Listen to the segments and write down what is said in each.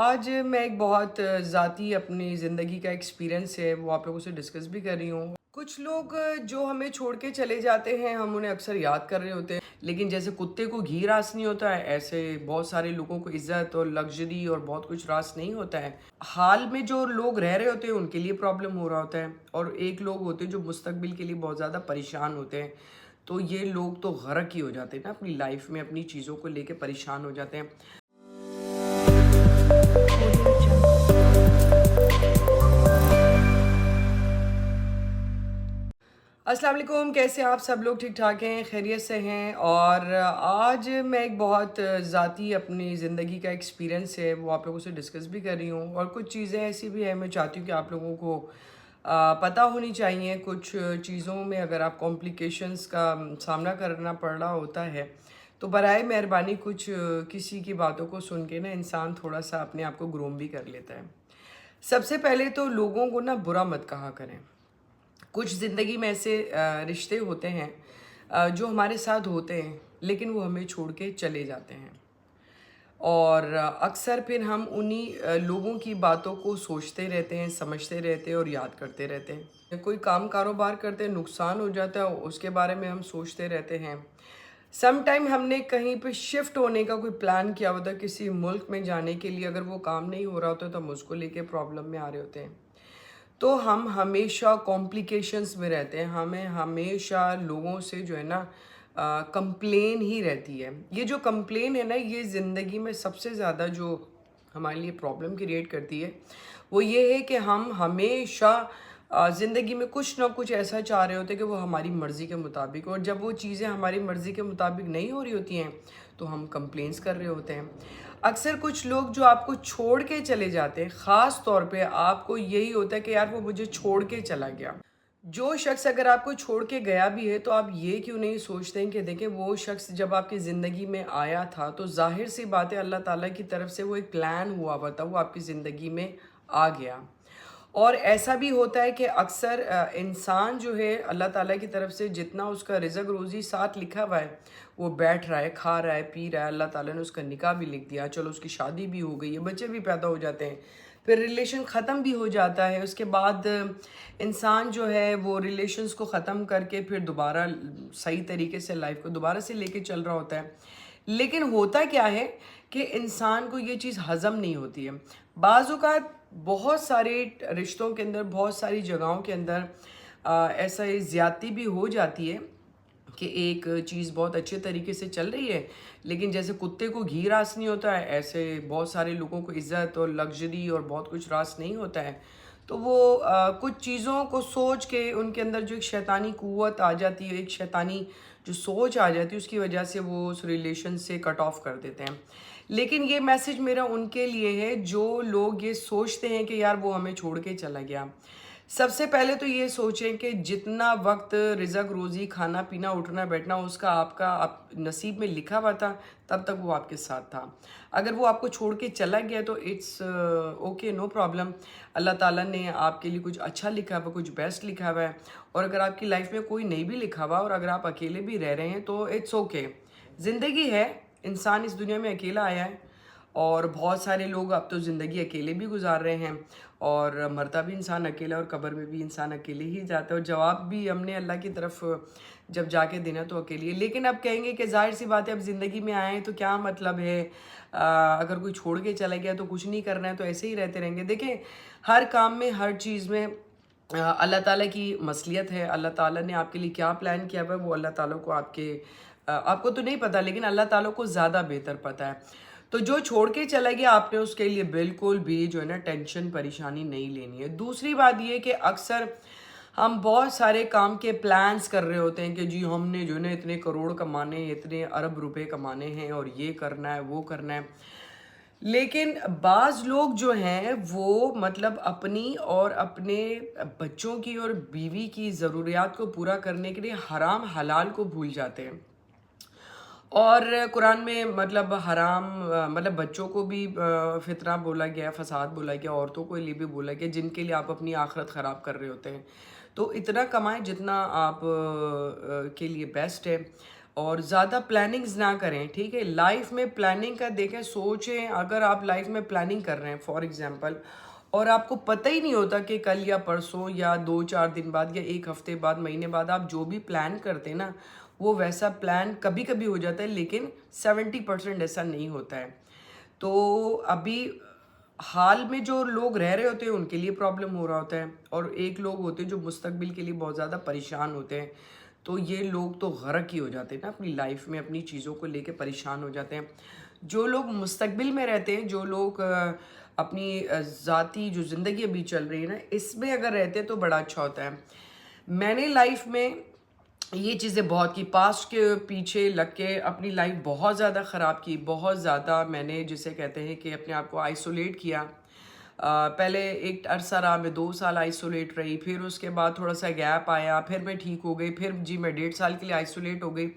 آج میں ایک بہت ذاتی اپنی زندگی کا ایکسپیرینس ہے وہ آپ لوگوں سے ڈسکس بھی کر رہی ہوں۔ کچھ لوگ جو ہمیں چھوڑ کے چلے جاتے ہیں ہم انہیں اکثر یاد کر رہے ہوتے ہیں، لیکن جیسے کتے کو گھی راس نہیں ہوتا ہے ایسے بہت سارے لوگوں کو عزت اور لگژری اور بہت کچھ راس نہیں ہوتا ہے۔ حال میں جو لوگ رہ رہے ہوتے ہیں ان کے لیے پرابلم ہو رہا ہوتا ہے، اور ایک لوگ ہوتے ہیں جو مستقبل کے لیے بہت زیادہ پریشان ہوتے ہیں۔ تو یہ لوگ تو غرق ہی ہو جاتے ہیں نا، اپنی لائف میں اپنی چیزوں کو لے کے پریشان ہو جاتے ہیں۔ السلام علیکم، کیسے آپ سب لوگ؟ ٹھیک ٹھاک ہیں، خیریت سے ہیں؟ اور آج میں ایک بہت ذاتی اپنی زندگی کا ایکسپیرینس ہے وہ آپ لوگوں سے ڈسکس بھی کر رہی ہوں، اور کچھ چیزیں ایسی بھی ہیں میں چاہتی ہوں کہ آپ لوگوں کو پتہ ہونی چاہیے۔ کچھ چیزوں میں اگر آپ کمپلیکیشنز کا سامنا کرنا پڑ رہا ہوتا ہے تو برائے مہربانی کسی کی باتوں کو سن کے نا انسان تھوڑا سا اپنے آپ کو گروم بھی کر لیتا ہے۔ سب سے پہلے تو لوگوں کو نا برا مت کہا کریں۔ کچھ زندگی میں ایسے رشتے ہوتے ہیں جو ہمارے ساتھ ہوتے ہیں لیکن وہ ہمیں چھوڑ کے چلے جاتے ہیں، اور اکثر پھر ہم انہی لوگوں کی باتوں کو سوچتے رہتے ہیں، سمجھتے رہتے ہیں اور یاد کرتے رہتے ہیں۔ کوئی کام کاروبار کرتے ہیں، نقصان ہو جاتا ہے، اس کے بارے میں ہم سوچتے رہتے ہیں۔ سم ٹائم ہم نے کہیں پہ شفٹ ہونے کا کوئی پلان کیا ہوتا ہے کسی ملک میں جانے کے لیے، اگر وہ کام نہیں ہو رہا ہوتا تو ہم اس کو لے کے پرابلم میں آ رہے ہوتے ہیں۔ تو ہم ہمیشہ کمپلیکیشنز میں رہتے ہیں، ہمیں ہمیشہ لوگوں سے جو ہے نا کمپلین ہی رہتی ہے۔ یہ جو کمپلین ہے نا، یہ زندگی میں سب سے زیادہ جو ہمارے لیے پرابلم کریٹ کرتی ہے وہ یہ ہے کہ ہم ہمیشہ زندگی میں کچھ نہ کچھ ایسا چاہ رہے ہوتے ہیں کہ وہ ہماری مرضی کے مطابق، اور جب وہ چیزیں ہماری مرضی کے مطابق نہیں ہو رہی ہوتی ہیں تو ہم کمپلینس کر رہے ہوتے ہیں۔ اکثر کچھ لوگ جو آپ کو چھوڑ کے چلے جاتے ہیں، خاص طور پہ آپ کو یہی ہوتا ہے کہ یار وہ مجھے چھوڑ کے چلا گیا۔ جو شخص اگر آپ کو چھوڑ کے گیا بھی ہے تو آپ یہ کیوں نہیں سوچتے ہیں کہ دیکھیں وہ شخص جب آپ کی زندگی میں آیا تھا تو ظاہر سی بات ہے اللہ تعالیٰ کی طرف سے وہ ایک پلان ہوا تھا، وہ آپ کی زندگی میں آ گیا۔ اور ایسا بھی ہوتا ہے کہ اکثر انسان جو ہے اللہ تعالیٰ کی طرف سے جتنا اس کا رزق روزی ساتھ لکھا ہوا ہے وہ بیٹھ رہا ہے، کھا رہا ہے، پی رہا ہے، اللہ تعالیٰ نے اس کا نکاح بھی لکھ دیا، چلو اس کی شادی بھی ہو گئی ہے، بچے بھی پیدا ہو جاتے ہیں، پھر ریلیشن ختم بھی ہو جاتا ہے، اس کے بعد انسان جو ہے وہ ریلیشنز کو ختم کر کے پھر دوبارہ صحیح طریقے سے لائف کو دوبارہ سے لے کے چل رہا ہوتا ہے۔ لیکن ہوتا کیا ہے کہ انسان کو یہ چیز ہضم نہیں ہوتی ہے۔ بعض اوقات بہت سارے رشتوں کے اندر، بہت ساری جگہوں کے اندر ایسا زیادتی بھی ہو جاتی ہے کہ ایک چیز بہت اچھے طریقے سے چل رہی ہے لیکن جیسے کتے کو گھی راس نہیں ہوتا ہے ایسے بہت سارے لوگوں کو عزت اور لگژری اور بہت کچھ راس نہیں ہوتا ہے۔ تو وہ کچھ چیزوں کو سوچ کے ان کے اندر جو ایک شیطانی قوت آ جاتی ہے، ایک شیطانی جو سوچ آ جاتی ہے، اس کی وجہ سے وہ اس ریلیشن سے کٹ آف کر دیتے ہیں۔ لیکن یہ میسج میرا ان کے لیے ہے جو لوگ یہ سوچتے ہیں کہ یار وہ ہمیں چھوڑ کے چلا گیا۔ سب سے پہلے تو یہ سوچیں کہ جتنا وقت رزق روزی، کھانا پینا، اٹھنا بیٹھنا اس کا آپ کا نصیب میں لکھا ہوا تھا تب تک وہ آپ کے ساتھ تھا۔ اگر وہ آپ کو چھوڑ کے چلا گیا تو اٹس اوکے، نو پرابلم۔ اللہ تعالیٰ نے آپ کے لیے کچھ اچھا لکھا ہوا، کچھ بیسٹ لکھا ہوا ہے، اور اگر آپ کی لائف میں کوئی نہیں بھی لکھا ہوا اور اگر آپ اکیلے بھی رہ رہے ہیں تو اٹس اوکے۔ زندگی ہے، انسان اس دنیا میں اکیلا آیا ہے، اور بہت سارے لوگ اب تو زندگی اکیلے بھی گزار رہے ہیں، اور مرتا بھی انسان اکیلا اور قبر میں بھی انسان اکیلے ہی جاتا ہے، اور جواب بھی ہم نے اللہ کی طرف جب جا کے دینا تو اکیلے۔ لیکن اب کہیں گے کہ ظاہر سی بات ہے اب زندگی میں آئے ہیں تو کیا مطلب ہے، اگر کوئی چھوڑ کے چلا گیا تو کچھ نہیں کرنا ہے تو ایسے ہی رہتے رہیں گے۔ دیکھیں ہر کام میں، ہر چیز میں اللہ تعالیٰ کی مصلحت ہے۔ اللہ تعالیٰ نے آپ کے لیے کیا پلان کیا ہوا ہے وہ اللہ تعالیٰ کو آپ کو تو نہیں پتہ، لیکن اللہ تعالیٰ کو زیادہ بہتر پتہ ہے۔ تو جو چھوڑ کے چلا گیا آپ نے اس کے لیے بالکل بھی جو ہے نا ٹینشن پریشانی نہیں لینی ہے۔ دوسری بات یہ کہ اکثر ہم بہت سارے کام کے پلانز کر رہے ہوتے ہیں کہ جی ہم نے جو ہے نا اتنے کروڑ کمانے ہیں، اتنے ارب روپے کمانے ہیں، اور یہ کرنا ہے، وہ کرنا ہے۔ لیکن بعض لوگ جو ہیں وہ مطلب اپنی اور اپنے بچوں کی اور بیوی کی ضروریات کو پورا کرنے کے لیے حرام حلال کو بھول جاتے ہیں۔ اور قرآن میں مطلب حرام مطلب بچوں کو بھی فطرہ بولا گیا، فساد بولا گیا، عورتوں کے لیے بھی بولا گیا جن کے لیے آپ اپنی آخرت خراب کر رہے ہوتے ہیں۔ تو اتنا کمائیں جتنا آپ کے لیے بیسٹ ہے، اور زیادہ پلاننگز نہ کریں، ٹھیک ہے؟ لائف میں پلاننگ کا دیکھیں، سوچیں اگر آپ لائف میں پلاننگ کر رہے ہیں فار ایگزامپل، اور آپ کو پتہ ہی نہیں ہوتا کہ کل یا پرسوں یا 2-4 دن بعد یا ایک ہفتے بعد، مہینے بعد آپ جو بھی پلان کرتے ہیں نا، وہ ویسا پلان کبھی کبھی ہو جاتا ہے، لیکن 70% ایسا نہیں ہوتا ہے۔ تو ابھی حال میں جو لوگ رہ رہے ہوتے ہیں ان کے لیے پرابلم ہو رہا ہوتا ہے، اور ایک لوگ ہوتے ہیں جو مستقبل کے لیے بہت زیادہ پریشان ہوتے ہیں۔ تو یہ لوگ تو غرق ہی ہو جاتے ہیں نا اپنی لائف میں، اپنی چیزوں کو لے کے پریشان ہو جاتے ہیں۔ جو لوگ مستقبل میں رہتے ہیں، جو لوگ اپنی ذاتی جو زندگی ابھی چل رہی ہے نا، اس میں اگر رہتے ہیں تو بڑا اچھا ہوتا ہے۔ میں نے لائف میں یہ چیزیں بہت کی، پاسٹ کے پیچھے لگ کے اپنی لائف بہت زیادہ خراب کی، بہت زیادہ میں نے جسے کہتے ہیں کہ اپنے آپ کو آئسولیٹ کیا۔ پہلے ایک عرصہ رہا، میں 2 سال آئسولیٹ رہی، پھر اس کے بعد تھوڑا سا گیپ آیا، پھر میں ٹھیک ہو گئی، پھر جی میں 1.5 سال کے لیے آئسولیٹ ہو گئی۔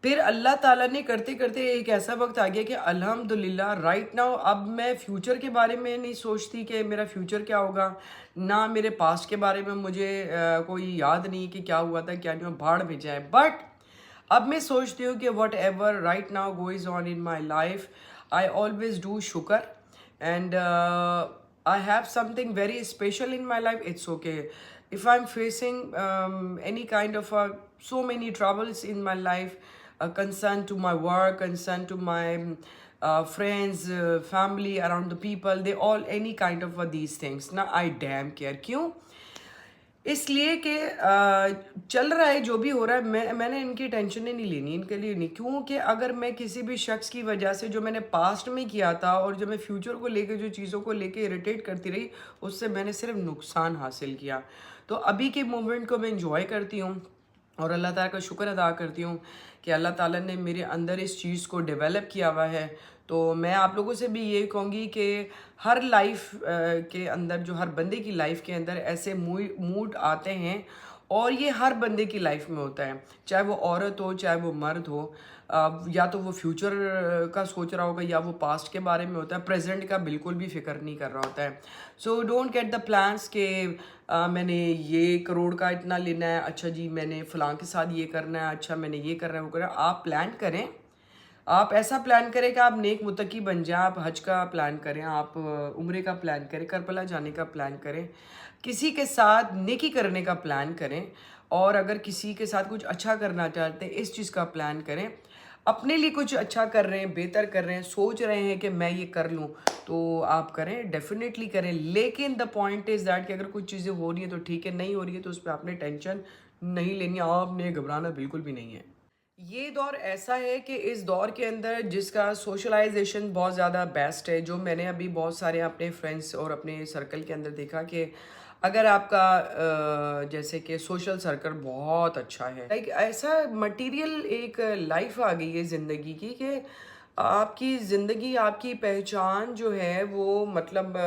پھر اللہ تعالیٰ نے کرتے کرتے ایک ایسا وقت آ گیا کہ الحمدللہ رائٹ ناؤ اب میں فیوچر کے بارے میں نہیں سوچتی کہ میرا فیوچر کیا ہوگا، نہ میرے پاسٹ کے بارے میں مجھے کوئی یاد نہیں کہ کیا ہوا تھا کیا نہیں ہوا، بھاڑ میں جائے۔ بٹ اب میں سوچتی ہوں کہ whatever right now goes on in my life, I always do شکر، and I have something very special in my life. It's okay. If I'm facing any kind of so many troubles in my life, concern to my work, concern to my friends, family, around the people, they all any kind of these things. Now I damn care. کیوں؟ اس لیے کہ چل رہا ہے جو بھی ہو رہا ہے، میں نے ان کی ٹینشنیں نہیں لینی، ان کے لیے نہیں، کیونکہ اگر میں کسی بھی شخص کی وجہ سے جو میں نے پاسٹ میں کیا تھا اور جو میں فیوچر کو لے کے جو چیزوں کو لے کے اریٹیٹ کرتی رہی، اس سے میں نے صرف نقصان حاصل کیا۔ تو ابھی کے مومنٹ کو میں انجوائے کرتی ہوں اور اللہ تعالیٰ کا شکر ادا کرتی ہوں کہ اللہ تعالیٰ نے میرے اندر اس چیز کو ڈیولپ کیا ہوا ہے۔ تو میں آپ لوگوں سے بھی یہ کہوں گی کہ ہر لائف کے اندر، جو ہر بندے کی لائف کے اندر ایسے موڈ آتے ہیں، اور یہ ہر بندے کی لائف میں ہوتا ہے، چاہے وہ عورت ہو چاہے وہ مرد ہو، یا تو وہ فیوچر کا سوچ رہا ہوگا یا وہ پاسٹ کے بارے میں ہوتا ہے، پریزنٹ کا بالکل بھی فکر نہیں کر رہا ہوتا ہے۔ So don't get the plans کہ میں نے یہ کروڑ کا اتنا لینا ہے، اچھا جی میں نے فلاں کے ساتھ یہ کرنا ہے، اچھا میں نے یہ کرنا ہے وہ کرنا ہے۔ آپ پلان کریں، آپ ایسا پلان کریں کہ آپ نیک متقی بن جائیں، آپ حج کا پلان کریں، آپ عمرے کا پلان کریں، کربلا جانے کا پلان کریں، کسی کے ساتھ نیکی کرنے کا پلان کریں، اور اگر کسی کے ساتھ کچھ اچھا کرنا چاہتے ہیں اس چیز کا پلان کریں۔ اپنے لیے کچھ اچھا کر رہے ہیں، بہتر کر رہے ہیں، سوچ رہے ہیں کہ میں یہ کر لوں، تو آپ کریں، ڈیفینیٹلی کریں، لیکن دا پوائنٹ از دیٹ کہ اگر کچھ چیزیں ہو رہی ہیں تو ٹھیک ہے، نہیں ہو رہی ہے تو اس پہ آپ نے ٹینشن نہیں لینی، آپ نے گھبرانا بالکل بھی نہیں ہے۔ یہ دور ایسا ہے کہ اس دور کے اندر جس کا سوشلائزیشن بہت زیادہ بیسٹ ہے، جو میں نے ابھی بہت سارے اپنے فرینڈس اور اپنے سرکل کے اندر دیکھا کہ اگر آپ کا جیسے کہ سوشل سرکل بہت اچھا ہے، لائک ایسا مٹیریل ایک لائف آ گئی ہے زندگی کی کہ آپ کی زندگی، آپ کی پہچان جو ہے وہ مطلب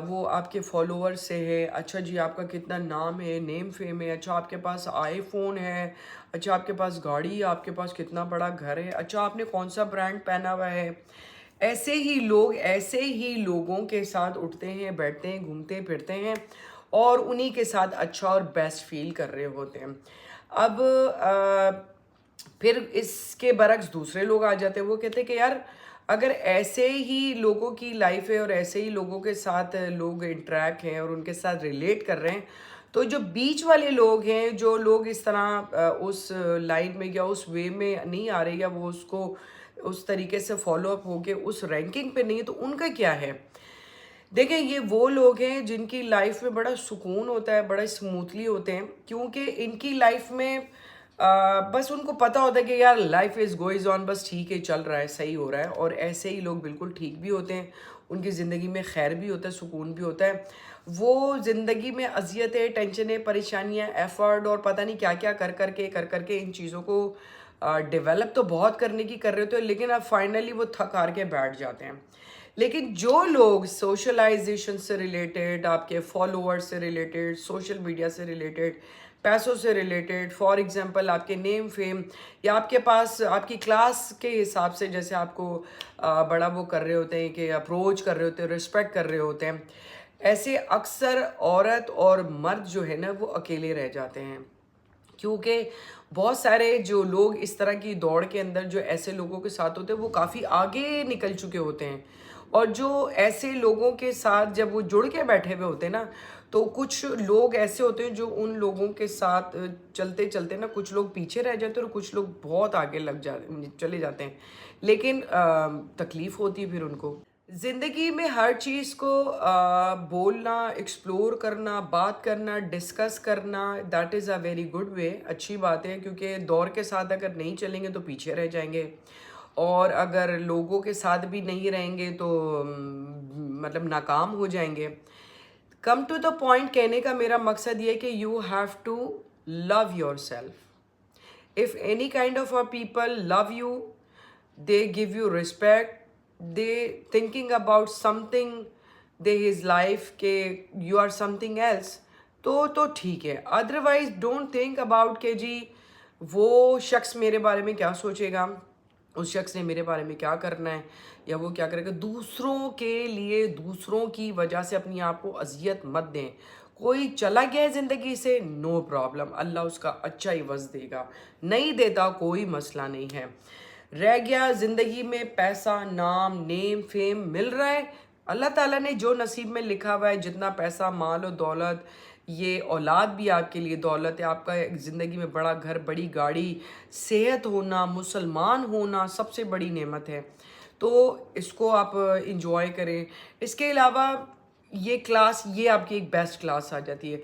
وہ آپ کے فالوور سے ہے، اچھا جی آپ کا کتنا نام ہے، نیم فیم ہے، اچھا آپ کے پاس آئی فون ہے، اچھا آپ کے پاس گاڑی، آپ کے پاس کتنا بڑا گھر ہے، اچھا آپ نے کون سا برانڈ پہنا ہوا ہے۔ ایسے ہی لوگ ایسے ہی لوگوں کے ساتھ اٹھتے ہیں، بیٹھتے ہیں، گھومتے پھرتے ہیں، اور انہی کے ساتھ اچھا اور بیسٹ فیل کر رہے ہوتے ہیں۔ اب پھر اس کے برعکس دوسرے لوگ آ جاتے ہیں، وہ کہتے ہیں کہ یار اگر ایسے ہی لوگوں کی لائف ہے اور ایسے ہی لوگوں کے ساتھ لوگ انٹریکٹ ہیں اور ان کے ساتھ ریلیٹ کر رہے ہیں، تو جو بیچ والے لوگ ہیں، جو لوگ اس طرح اس لائن میں یا اس وے میں نہیں آ رہے، یا وہ اس کو اس طریقے سے فالو اپ ہو کے اس رینکنگ پہ نہیں ہے، تو ان کا کیا ہے؟ دیکھیں یہ وہ لوگ ہیں جن کی لائف میں بڑا سکون ہوتا ہے، بڑا اسموتھلی ہوتے ہیں، کیونکہ ان کی لائف میں بس ان کو پتہ ہوتا ہے کہ یار لائف از گوئز آن، بس ٹھیک ہے، چل رہا ہے، صحیح ہو رہا ہے۔ اور ایسے ہی لوگ بالکل ٹھیک بھی ہوتے ہیں، ان کی زندگی میں خیر بھی ہوتا ہے، سکون بھی ہوتا ہے۔ وہ زندگی میں اذیتیں، ٹینشنیں، پریشانیاں، ایفرٹ اور پتہ نہیں کیا کیا کر کے ان چیزوں کو ڈیولپ تو بہت کرنے کی کر رہے ہوتے ہیں، لیکن اب فائنلی وہ تھک ہار کے بیٹھ جاتے ہیں۔ لیکن جو لوگ سوشلائزیشن سے ریلیٹڈ، آپ کے فالوور سے ریلیٹڈ، سوشل میڈیا سے ریلیٹڈ، پیسوں سے ریلیٹڈ، فار ایگزامپل آپ کے نیم فیم، یا آپ کے پاس آپ کی کلاس کے حساب سے جیسے آپ کو بڑا وہ کر رہے ہوتے ہیں کہ اپروچ کر رہے ہوتے ہیں، رسپیکٹ کر رہے ہوتے ہیں، ایسے اکثر عورت اور مرد جو ہے نا وہ اکیلے رہ جاتے ہیں، کیونکہ بہت سارے جو لوگ اس طرح کی دوڑ کے اندر جو ایسے لوگوں کے ساتھ ہوتے ہیں وہ کافی آگے نکل چکے ہوتے ہیں، اور جو ایسے لوگوں کے ساتھ جب وہ جڑ کے بیٹھے ہوئے ہوتے ہیں نا، تو کچھ لوگ ایسے ہوتے ہیں جو ان لوگوں کے ساتھ چلتے چلتے نا کچھ لوگ پیچھے رہ جاتے ہیں اور کچھ لوگ بہت آگے چلے جاتے ہیں، لیکن تکلیف ہوتی ہے پھر ان کو۔ زندگی میں ہر چیز کو بولنا، ایکسپلور کرنا، بات کرنا، ڈسکس کرنا، that is a very good way, اچھی بات ہے، کیونکہ دور کے ساتھ اگر نہیں چلیں گے تو پیچھے رہ جائیں گے، اور اگر لوگوں کے ساتھ بھی نہیں رہیں گے تو مطلب ناکام ہو جائیں گے۔ کم ٹو دا پوائنٹ کہنے کا میرا مقصد یہ ہے کہ you have to love yourself. If any kind of people love you, they give you respect, they thinking about something, they his life کہ you are something else، تو ٹھیک ہے، ادروائز ڈونٹ تھنک اباؤٹ کہ جی وہ شخص میرے بارے میں کیا سوچے گا، اس شخص نے میرے بارے میں کیا کرنا ہے، یا وہ کیا کرے گا۔ دوسروں کے لیے، دوسروں کی وجہ سے اپنی آپ کو اذیت مت دیں۔ کوئی چلا گیا ہے زندگی سے، نو پرابلم، اللہ اس کا اچھا ہی عوض دے گا، نہیں دیتا کوئی مسئلہ نہیں ہے۔ رہ گیا زندگی میں پیسہ، نام، نیم، فیم مل رہا ہے، اللہ تعالیٰ نے جو نصیب میں لکھا ہوا ہے، جتنا پیسہ، مال و دولت، یہ اولاد بھی آپ کے لیے دولت ہے، آپ کا زندگی میں بڑا گھر، بڑی گاڑی، صحت ہونا، مسلمان ہونا سب سے بڑی نعمت ہے، تو اس کو آپ انجوائے کریں۔ اس کے علاوہ یہ کلاس، یہ آپ کی ایک بیسٹ کلاس آ جاتی ہے۔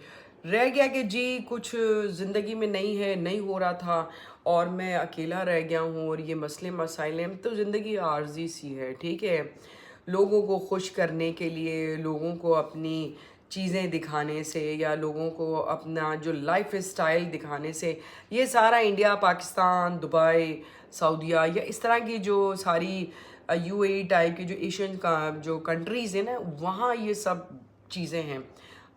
رہ گیا کہ جی کچھ زندگی میں نہیں ہے، نہیں ہو رہا تھا اور میں اکیلا رہ گیا ہوں اور یہ مسئلے مسائل ہیں، تو زندگی عارضی سی ہے، ٹھیک ہے۔ لوگوں کو خوش کرنے کے لیے، لوگوں کو اپنی چیزیں دکھانے سے، یا لوگوں کو اپنا جو لائف اسٹائل دکھانے سے، یہ سارا انڈیا، پاکستان، دبئی، سعودیہ، یا اس طرح کی جو ساری یو اے ٹائپ کی جو ایشین کا جو کنٹریز ہیں نا، وہاں یہ سب چیزیں ہیں۔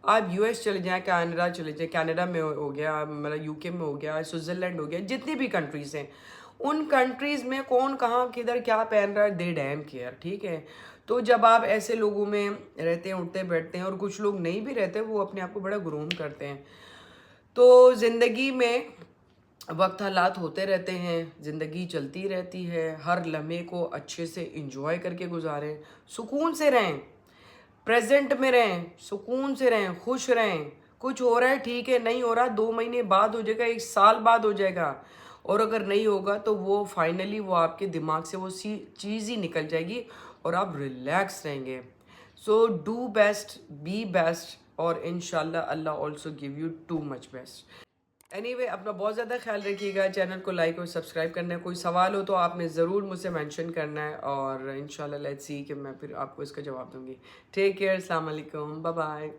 آپ یو ایس چلے جائیں، کینیڈا چلے جائیں، کینیڈا میں ہو گیا، مطلب یو کے میں ہو گیا، سوئٹزرلینڈ ہو گیا، جتنی بھی کنٹریز ہیں، ان کنٹریز میں کون کہاں کدھر کیا پہن رہا ہے، دے ڈیم کیئر، ٹھیک ہے۔ تو جب آپ ایسے لوگوں میں رہتے ہیں، اٹھتے بیٹھتے ہیں، اور کچھ لوگ نہیں بھی رہتے، وہ اپنے آپ کو بڑا گروم کرتے ہیں، تو زندگی میں وقت حالات ہوتے رہتے ہیں، زندگی چلتی رہتی ہے، ہر لمحے کو اچھے سے انجوائے کر کے گزاریں، سکون سے رہیں، پریزنٹ میں رہیں، سکون سے رہیں، خوش رہیں۔ کچھ ہو رہا ہے ٹھیک ہے، نہیں ہو رہا 2 مہینے بعد ہو جائے گا، 1 سال بعد ہو جائے گا، اور اگر نہیں ہوگا تو وہ فائنلی وہ آپ کے دماغ سے وہ چیز ہی نکل جائے گی اور آپ ریلیکس رہیں گے۔ So do best, be best, اور انشاءاللہ اللہ also give you too much best. Anyway, اپنا بہت زیادہ خیال رکھیے گا، چینل کو لائک اور سبسکرائب کرنا ہے، کوئی سوال ہو تو آپ نے ضرور مجھ سے مینشن کرنا ہے، اور انشاءاللہ لیٹس سی کہ میں پھر آپ کو اس کا جواب دوں گی۔ ٹیک کیئر، السلام علیکم، بائے بائے۔